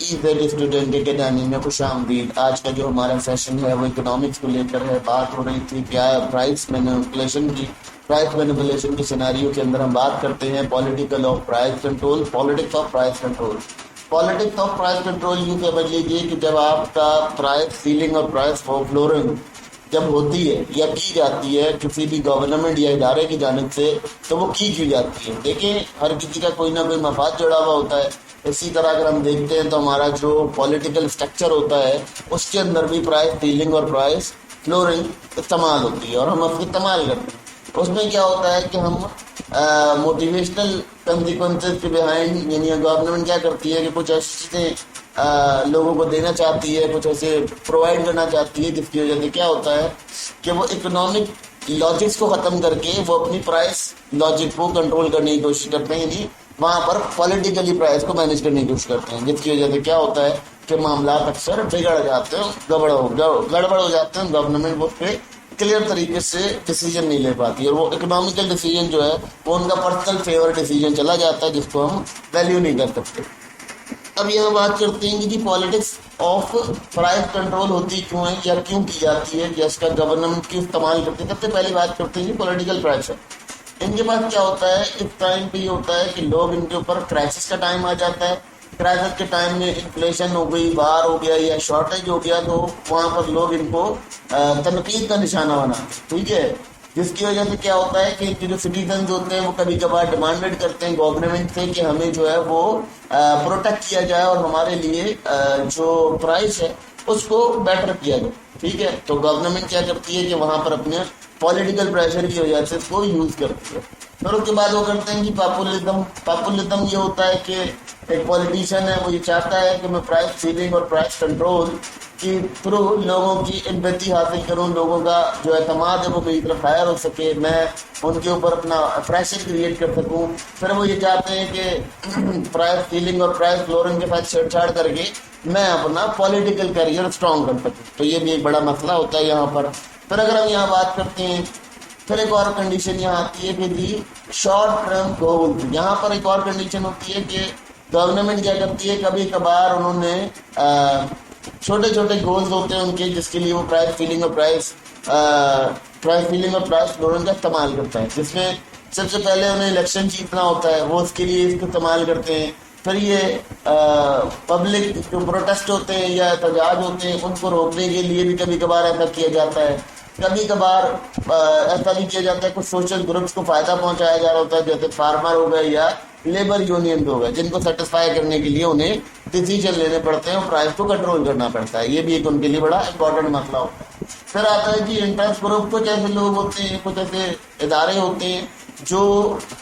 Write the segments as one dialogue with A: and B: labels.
A: Student academy میں خوش آمدید۔ آج کا جو ہمارا سیشن ہے وہ اکنامکس کو لے کر ہے۔ بات ہو رہی تھی کیا پرائس مینیپولیشن کی سیناریو کے اندر ہم بات کرتے ہیں پولیٹکس آف پرائس کنٹرول یوں سمجھ لیجیے کہ جب آپ کا پرائس سیلنگ اور پرائس فلورنگ جب ہوتی ہے یا کی جاتی ہے کسی بھی گورنمنٹ یا ادارے کی جانب سے، تو وہ کی جاتی ہے۔ دیکھیں، ہر کسی کا کوئی نہ کوئی مفاد جڑا ہوا ہوتا ہے۔ اسی طرح اگر ہم دیکھتے ہیں تو ہمارا جو پولیٹیکل اسٹرکچر ہوتا ہے اس کے اندر بھی پرائس سیلنگ اور پرائس فلورنگ استعمال ہوتی ہے اور ہم اس کو استعمال کرتے ہیں۔ اس میں کیا ہوتا ہے کہ ہم موٹیویشنل کنسیکوینسز کے بہائنڈ، یعنی گورنمنٹ کیا کرتی ہے کہ کچھ ایسے لوگوں کو دینا چاہتی ہے، کچھ ایسے پرووائڈ کرنا چاہتی ہے، جس کی وجہ سے کیا ہوتا ہے کہ وہ اکنامک لاجکس کو ختم کر کے وہ اپنی پرائس لاجک کو کنٹرول کرنے کی کوشش کرتے ہیں، یعنی وہاں پر پولیٹیکلی پرائس کو مینیج کرنے کی کوشش کرتے ہیں، جس کی وجہ سے کیا ہوتا ہے کہ معاملات اکثر بگڑ جاتے ہیں، گڑبڑ ہو جاتے ہیں۔ گورنمنٹ اس پہ کلیئر طریقے سے ڈیسیجن نہیں لے پاتی، اور وہ اکنامیکل ڈیسیجن جو ہے وہ ان کا پرسنل فیور ڈیسیجن چلا جاتا ہے، جس کو ہم ویلیو نہیں کر سکتے۔ اب یہاں بات کرتے ہیں کہ پالیٹکس آف پرائس کنٹرول ہوتی کیوں ہے یا کیوں کی جاتی ہے، یا اس کا گورنمنٹ کیوں استعمال کرتی ہے۔ سب سے پہلی بات کرتے ہیں پولیٹیکل پریشر۔ ان کے پاس کیا ہوتا ہے اس ٹائم پہ، یہ ہوتا ہے کہ لوگ ان کے اوپر کرائسس کا ٹائم آ جاتا ہے۔ کرائسس کے ٹائم میں انفلیشن ہو گئی، وار ہو گیا یا شارٹیج ہو گیا، تو وہاں پر لوگ ان کو تنقید کا نشانہ بناتے ہیں، ٹھیک ہے۔ جس کی وجہ سے کیا ہوتا ہے کہ جو سٹیزنز ہوتے ہیں وہ کبھی کبھار ڈیمانڈڈ کرتے ہیں گورنمنٹ سے کہ ہمیں جو ہے وہ پروٹیکٹ کیا جائے اور ہمارے لیے جو پرائس ہے اس کو بیٹر کیا جائے، ٹھیک ہے۔ تو گورنمنٹ کیا کرتی ہے کہ وہاں پر اپنے پولیٹیکل پریشر کی وجہ سے اس کو یوز کرتی ہے۔ پھر اس کے بعد وہ کرتے ہیں کہ پاپولزم یہ ہوتا ہے کہ ایک پولیٹیشین ہے، وہ یہ چاہتا ہے کہ میں پرائس سیلنگ اور پرائس کنٹرول کی تھرو لوگوں کی امپیتھی حاصل کروں، لوگوں کا جو اعتماد ہے وہ میری طرف ہائر ہو سکے، میں ان کے اوپر اپنا پریشر کریٹ کر سکوں۔ پھر وہ یہ چاہتے ہیں کہ پرائس سیلنگ اور پرائس فلورنگ کے ساتھ چھیڑ چھاڑ کر کے میں اپنا پولیٹیکل کیریئر اسٹرانگ کر سکوں۔ تو یہ بھی ایک بڑا مسئلہ ہوتا ہے یہاں پر۔ پھر اگر ہم یہاں بات کرتے ہیں، پھر ایک اور کنڈیشن یہاں آتی ہے کہ شارٹ ٹرم گول۔ یہاں پر ایک اور کنڈیشن ہوتی ہے کہ گورنمنٹ کیا کرتی ہے، کبھی کبھار انہوں نے چھوٹے چھوٹے گولز ہوتے ہیں ان کے، جس کے لیے وہ پرائس سیلنگ اور پرائس فلورنگ کا استعمال کرتا ہے، جس میں سب سے پہلے انہیں الیکشن جیتنا ہوتا ہے، وہ اس کے لیے اس کو استعمال کرتے ہیں۔ پھر یہ پبلک جو پروٹیسٹ ہوتے ہیں یا احتجاج ہوتے ہیں ان کو روکنے کے لیے بھی کبھی کبھار ایسا کیا جاتا ہے۔ کبھی کبھار ایسا بھی کیا جاتا ہے کچھ سوشل گروپس کو فائدہ پہنچایا جا رہا ہوتا ہے، جیسے فارمر ہو گئے یا لیبر یونین ہو گئے، جن کو سیٹسفائی کرنے کے لیے انہیں ڈیسیجن لینے پڑتے ہیں اور پرائس کو کنٹرول کرنا پڑتا ہے۔ یہ بھی ایک ان کے لیے بڑا امپورٹنٹ مسئلہ ہوتا ہے۔ پھر آتا ہے کہ انٹرسٹ گروپ، کچھ ایسے لوگ ہوتے ہیں، کچھ ایسے ادارے ہوتے ہیں جو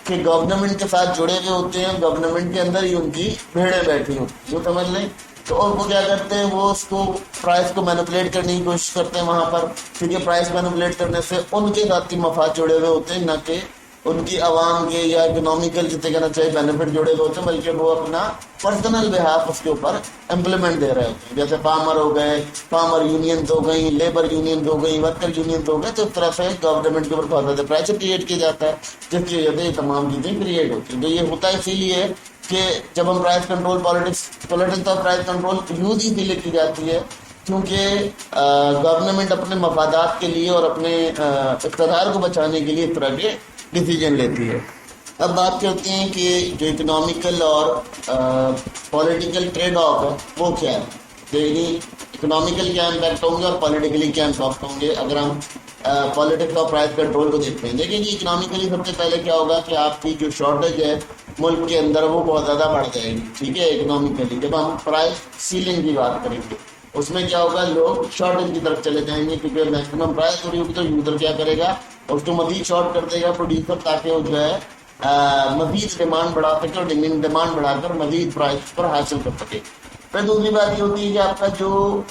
A: کہ گورنمنٹ کے ساتھ جڑے ہوئے ہوتے ہیں، گورنمنٹ کے اندر ہی ان کی بھیڑیں بیٹھی ہوتی ہیں، جو سمجھ لیں۔ تو وہ کیا کرتے ہیں، وہ اس کو پرائس کو مینپولیٹ کرنے کی کوشش کرتے ہیں وہاں پر، کیونکہ پرائس مینپولیٹ کرنے سے ان کے ذاتی مفاد جڑے ہوئے ہوتے ہیں، نہ کہ ان کی عوام کے یا اکنامیکل جتنے کہنا چاہیے بینیفٹ جڑے ہوئے ہوتے ہیں، بلکہ وہ اپنا پرسنل بہاف اس کے اوپر امپلیمنٹ دے رہے ہوتے ہیں۔ جیسے فارمر ہو گئے، فارمر یونینز ہو گئی، لیبر یونینز ہو گئی، ورکر یونینز ہو گئے، تو اس طرح سے گورنمنٹ کے اوپر بہت زیادہ پریشر کریٹ کیا جاتا ہے، جس کی وجہ سے یہ تمام چیزیں کریٹ ہوتی ہیں۔ تو یہ ہوتا اسی لیے کہ جب ہم price control politics of price control use ہی لیے کی جاتی ہے، کیونکہ گورنمنٹ اپنے مفادات کے لیے اور اپنے اقتدار کو بچانے کے لیے اس طرح کے ڈیسیجن لیتی ہے۔ اب بات کرتے ہیں کہ جو اکنامیکل اور پولیٹیکل ٹریڈ آف ہے وہ کیا ہے، یعنی اکنامیکل کیا امپیکٹ ہوں گے اور پولیٹیکلی کیا امپیکٹ ہوں گے اگر ہم پولیٹکس آف پرائس کنٹرول کو دیکھتے ہیں۔ دیکھیں جی، اکنامیکلی سب سے پہلے کیا ہوگا کہ آپ کی جو شارٹیج ہے ملک کے اندر وہ بہت زیادہ بڑھ جائے گی، ٹھیک ہے۔ اکنامیکلی جب ہم پرائس سیلنگ کی بات کریں گے اس میں کیا ہوگا، لوگ شارٹیج کی طرف چلے جائیں گے، کیونکہ میکسیمم پرائس ہو رہی ہوگی تو یوزر کیا کرے گا، اس کو مزید شارٹ کر دے گا پروڈیوسر، تاکہ وہ جو ہے مزید ڈیمانڈ بڑھا سکے اور ڈیمانڈ بڑھا کر مزید پرائس پر حاصل کر سکے۔ پھر دوسری بات یہ ہوتی ہے کہ آپ کا جو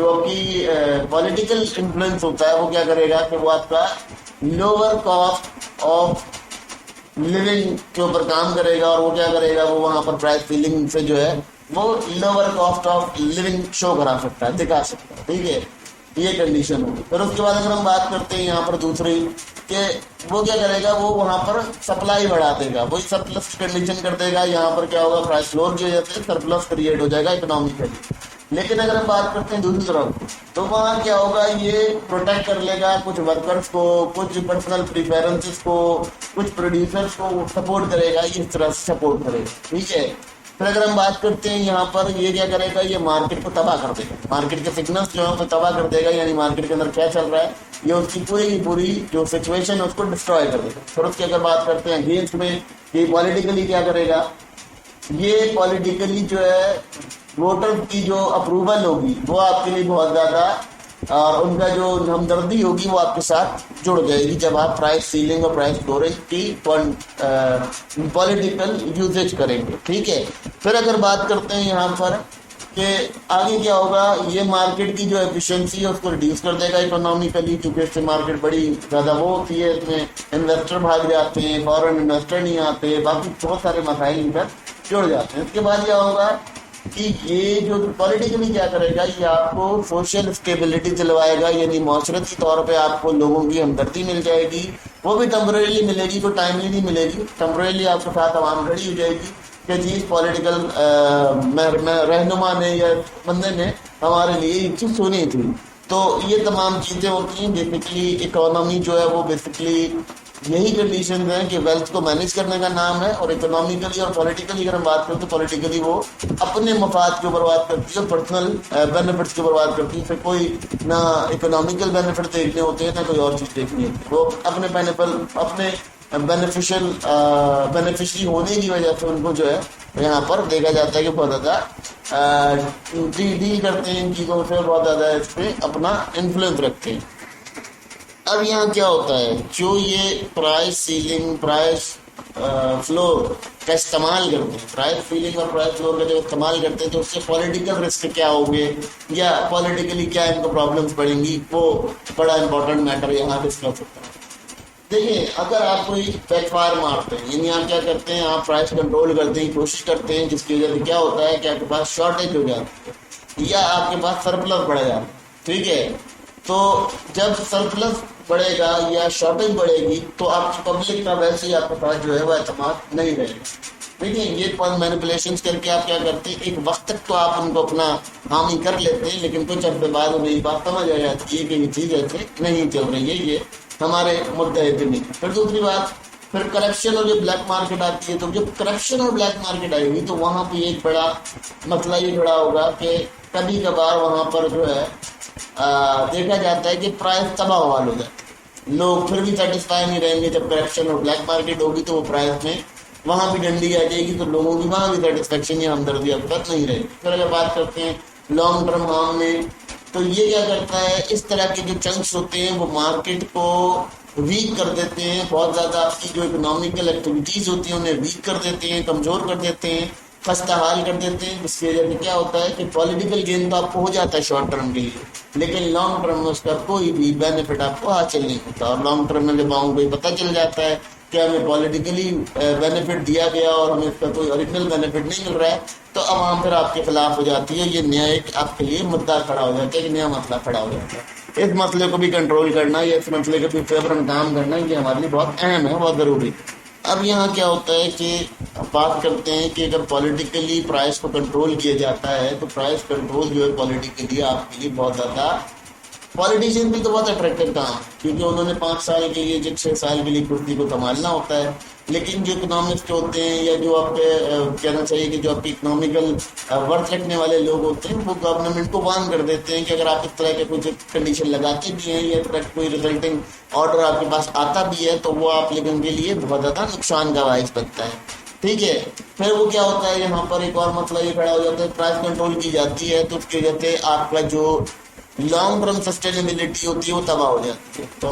A: آپ کی پولیٹیکل انفلوئنس ہوتا ہے وہ کیا کرے گا کہ وہ آپ کا لوور کاسٹ آف لیونگ کے اوپر کام کرے گا، اور وہ کیا کرے گا، وہ وہاں پر پرائس سیلنگ سے جو ہے وہ لوور کاسٹ آف لیونگ شو کرا سکتا ہے، دکھا سکتا ہے، ٹھیک ہے۔ یہ کنڈیشن ہوگی۔ پھر اس کے بعد اگر ہم بات کرتے ہیں یہاں پر دوسری کہ وہ کیا کرے گا, وہ وہاں پر سپلائی بڑھا دے گا, وہی سرپلس کنڈیشن کر دے گا. یہاں پر کیا ہوگا, پرائس فلور کی وجہ سے سرپلس کریٹ ہو جائے گا اکنامیکلی. لیکن اگر ہم بات کرتے ہیں دوسری طرف, تو وہاں کیا ہوگا, یہ پروٹیکٹ کر لے گا کچھ ورکرز کو, کچھ پرسنل پریفیرنسز کو, کچھ پروڈیوسرز کو سپورٹ کرے گا, اس طرح سے سپورٹ کرے گا. ٹھیک ہے. پھر اگر ہم بات کرتے ہیں یہاں پر, یہ کیا کرے گا, یہ مارکیٹ کو تباہ کر دے گا, مارکیٹ کے سگنلس جو ہے اسے تباہ کر دے گا. یعنی مارکیٹ کے اندر کیا چل رہا ہے, یہ اس کی پوری کی پوری جو سچویشن ہے اس کو ڈسٹروائے کر دے گا. پھر اس کی اگر بات کرتے ہیں اگینسٹ میں, یہ پولیٹیکلی کیا کرے گا, یہ پولیٹیکلی جو ہے ووٹر کی جو اپروول ہوگی وہ آپ کے لیے بہت زیادہ, اور ان کا جو ہمدردی ہوگی وہ آپ کے ساتھ جڑ جائے گی جب آپ پرائس سیلنگ اور پرائس فلورنگ کی پولیٹیکل یوزیج کریں گے. ٹھیک ہے. پھر اگر بات کرتے ہیں یہاں پر کہ آگے کیا ہوگا, یہ مارکیٹ کی جو ایفیشنسی ہے اس کو ریڈیوس کر دے گا اکنامیکلی, کیونکہ اس سے مارکیٹ بڑی زیادہ وہ ہوتی ہے, اس میں انویسٹر بھاگ جاتے ہیں, فورن انویسٹر نہیں آتے, باقی بہت سارے مسائل ان پر جڑ جاتے ہیں. اس کے بعد کیا ہوگا کہ یہ جو پولیٹیکلی کیا کرے گا, یہ آپ کو سوشل اسٹیبلٹی دلوائے گا. یعنی معاشرتی طور پہ آپ کو لوگوں کی ہمدردی مل جائے گی, وہ بھی ٹیمپریلی ملے گی, کوئی ٹائملی نہیں ملے گی. ٹیمپریلی آپ کے ساتھ عوام کھڑی ہو جائے گی کہ جی پولیٹیکل رہنما نے یا بندے نے ہمارے لیے یہ چیز سنی تھی. تو یہ تمام چیزیں ہوتی ہیں. بیسکلی اکانومی جو ہے وہ بیسکلی یہی کنڈیشنز ہیں کہ ویلتھ کو مینیج کرنے کا نام ہے. اور اکنامیکلی اور پولیٹیکلی اگر ہم بات کریں تو پولیٹیکلی وہ اپنے مفاد کو برباد کرتی ہے اور پرسنل بینیفٹس کو برباد کرتی ہے. پھر کوئی نہ اکنامیکل بینیفٹ دیکھنے ہوتے ہیں نہ کوئی اور چیز دیکھنی ہوتی ہے. وہ اپنے بینیفیشری ہونے کی وجہ سے ان کو جو ہے یہاں پر دیکھا جاتا ہے کہ بہت زیادہ ڈیل کرتے ہیں ان چیزوں سے, بہت زیادہ اس پہ اپنا انفلوئنس رکھتے ہیں. اب یہاں کیا ہوتا ہے, جو یہ پرائس سیلنگ پرائس فلور کا استعمال کرتے ہیں, پرائس سیلنگ اور پرائس فلور کا جب استعمال کرتے ہیں تو اس سے پولیٹیکل رسک کیا ہوگے یا پولیٹیکلی کیا ان کو پرابلمس پڑیں گی, وہ بڑا امپورٹنٹ میٹر یہاں ڈسکس ہوتا ہے. دیکھیں, اگر آپ کوئی بیک فائر مارتے ہیں, یعنی آپ کیا کرتے ہیں, آپ پرائس کنٹرول کرتے ہیں, کوشش کرتے ہیں, جس کی وجہ سے کیا ہوتا ہے کہ آپ کے پاس شارٹیج ہو جاتی ہے یا آپ کے پاس سرپلس بڑھ جاتا ہے. ٹھیک ہے. تو جب سرپلس بڑھے گا یا شارٹیج بڑھے گی تو آپ کی پبلک کا ویسے ہی آپ کے پاس جو ہے وہ اعتماد نہیں رہے گا. ٹھیک ہے. یہ مینیپولیشنس کر کے آپ کیا کرتے ہیں, ایک وقت تک تو آپ ان کو اپنا حامی کر لیتے ہیں, لیکن کچھ عرصے بعد انہیں یہ بات سمجھ آ جاتی ہے کہ یہ چیز ایسے نہیں چل رہی ہے, یہ ہمارے مدعے پہ نہیں. پھر دوسری بات, پھر کرپشن اور جو بلیک مارکیٹ آتی ہے, تو جب کرپشن اور بلیک مارکیٹ آئے گی تو وہاں پہ ایک بڑا مسئلہ یہ کھڑا ہوگا کہ کبھی کبھار وہاں پر جو ہے دیکھا جاتا ہے کہ پرائس تباہ حال ہو جاتا ہے. لوگ پھر بھی سیٹسفائی نہیں رہیں گے. جب کرپشن اور بلیک مارکیٹ ہوگی تو وہ پرائس میں وہاں بھی ڈنڈی آ جائے گی, تو لوگوں کی وہاں بھی سیٹسفیکشن یا ہمدردی اب تک نہیں رہے گی. پھر اگر بات کرتے ہیں لانگ ٹرم ہارم میں, تو یہ کیا کرتا ہے, اس طرح کے جو چنکس ہوتے ہیں وہ مارکیٹ کو ویک کر دیتے ہیں. بہت زیادہ آپ کی جو اکنامیکل ایکٹیویٹیز ہوتی ہیں انہیں ویک کر دیتے ہیں, کمزور کر دیتے ہیں, خستہ حال کر دیتے ہیں. جس کی وجہ سے کیا ہوتا ہے کہ پولیٹیکل گین تو آپ کو ہو جاتا ہے شارٹ ٹرم کے لیے, لیکن لانگ ٹرم میں اس کا کوئی بھی بینیفٹ آپ کو حاصل نہیں ہوتا. اور لانگ ٹرم میں جب آؤں کو پتہ چل جاتا ہے کہ ہمیں پولیٹیکلی بینیفٹ دیا گیا اور ہمیں اس کا کوئی اوریجنل بینیفٹ نہیں مل رہا ہے, تو عوام پھر آپ کے خلاف ہو جاتی ہے. یہ نیا ایک آپ کے لیے مدعا کھڑا ہو جاتا ہے, ایک نیا مسئلہ کھڑا ہو جاتا ہے. اس مسئلے کو بھی کنٹرول کرنا یا اس مسئلے کے بھی فیور میں کام کرنا یہ ہمارے لیے بہت اہم ہے, بہت ضروری. اب یہاں کیا ہوتا ہے کہ بات کرتے ہیں کہ اگر پولیٹیکلی پرائس کو کنٹرول کیا جاتا ہے تو پرائس کنٹرول جو ہے پولیٹیکلی آپ کے لیے بہت زیادہ, پولیٹیشین بھی تو بہت اٹریکٹیو کام ہے کیونکہ انہوں نے 5 سال کے لیے 6 سال کے لیے کرسی کو سنبھالنا ہوتا ہے. لیکن جو اکنامسٹ ہوتے ہیں یا جو آپ کے کہنا چاہیے کہ جو آپ کی اکنامیکل ورتھ رکھنے والے لوگ ہوتے ہیں, وہ گورنمنٹ کو وارن کر دیتے ہیں کہ اگر آپ اس طرح کے کچھ کنڈیشن لگاتے بھی ہیں یا اس طرح کوئی ریزلٹنگ آرڈر آپ کے پاس آتا بھی ہے تو وہ آپ لوگوں کے لیے بہت زیادہ نقصان کا باعث بنتا ہے. ٹھیک ہے. پھر وہ کیا ہوتا ہے, یہاں پر ایک اور مسئلہ یہ کھڑا ہو جاتا ہے, پرائس کنٹرول کی جاتی ہے تو اس کی وجہ سے آپ کا جو لانگ ٹرم سسٹینیبلٹی ہوتی ہے وہ تباہ ہو جاتی ہے. تو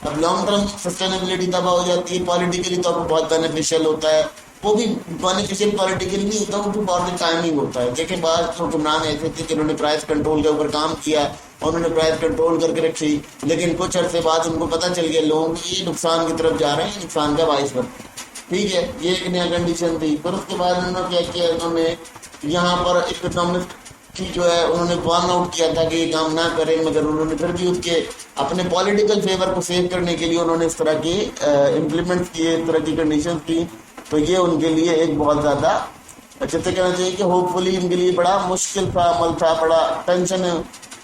A: اب لانگ ٹرم سسٹینیبلٹی تباہ ہو جاتی ہے. پولیٹیکلی تو آپ کو بہت بینیفیشیل ہوتا ہے, وہ بھی بینیفیشیل پولیٹیکلی نہیں ہوتا, وہ بھی فار دی ٹائمنگ ہوتا ہے. دیکھیں بعض حکمران ایسے تھے جنہوں نے پرائس کنٹرول کے اوپر کام کیا, انہوں نے پرائس کنٹرول کر کے رکھی, لیکن کچھ عرصے بعد ان کو پتہ چل گیا لوگوں کو یہ نقصان کی طرف جا رہے ہیں, نقصان کا باعث بنتے ہیں. ٹھیک ہے. یہ ایک نیا کنڈیشن تھی. پھر اس کے بعد انہوں نے کیا کیا, انہوں نے یہاں پر اکنامسٹ کی جو ہے انہوں نے وارن آؤٹ کیا تھا کہ یہ کام نہ کریں، مگر انہوں نے پھر بھی اس کے اپنے پولیٹیکل فیور کو سیو کرنے کے لیے انہوں نے اس طرح کی امپلیمنٹ کیے، اس طرح کی کنڈیشنز کی. تو یہ ان کے لیے ایک بہت زیادہ اچھے سے کہنا چاہیے کہ ہوپ فلی ان کے لیے بڑا مشکل تھا، عمل تھا، بڑا ٹینشن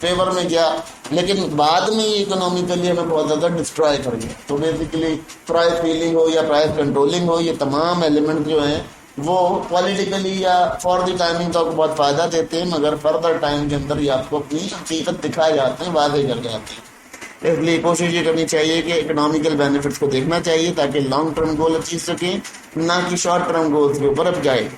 A: فیور میں گیا، لیکن بعد میں یہ اکنامیکلی ہمیں بہت زیادہ ڈسٹرائے کر گیا. تو بیسیکلی پرائز فیلنگ ہو یا پرائز کنٹرولنگ ہو، یہ تمام ایلیمنٹ جو ہیں وہ پولیٹیکلی یا فار دی ٹائمنگ تو آپ کو بہت فائدہ دیتے ہیں، مگر فردر ٹائم کے اندر یہ آپ کو اپنی حقیقت دکھائے جاتے ہیں، واضح کر جاتے ہیں. اس لیے کوشش یہ کرنی چاہیے کہ اکنامیکل بینیفٹس کو دیکھنا چاہیے تاکہ لانگ ٹرم گول اچیو سکیں، نہ کہ شارٹ ٹرم گولز کے اوپر اب جائے.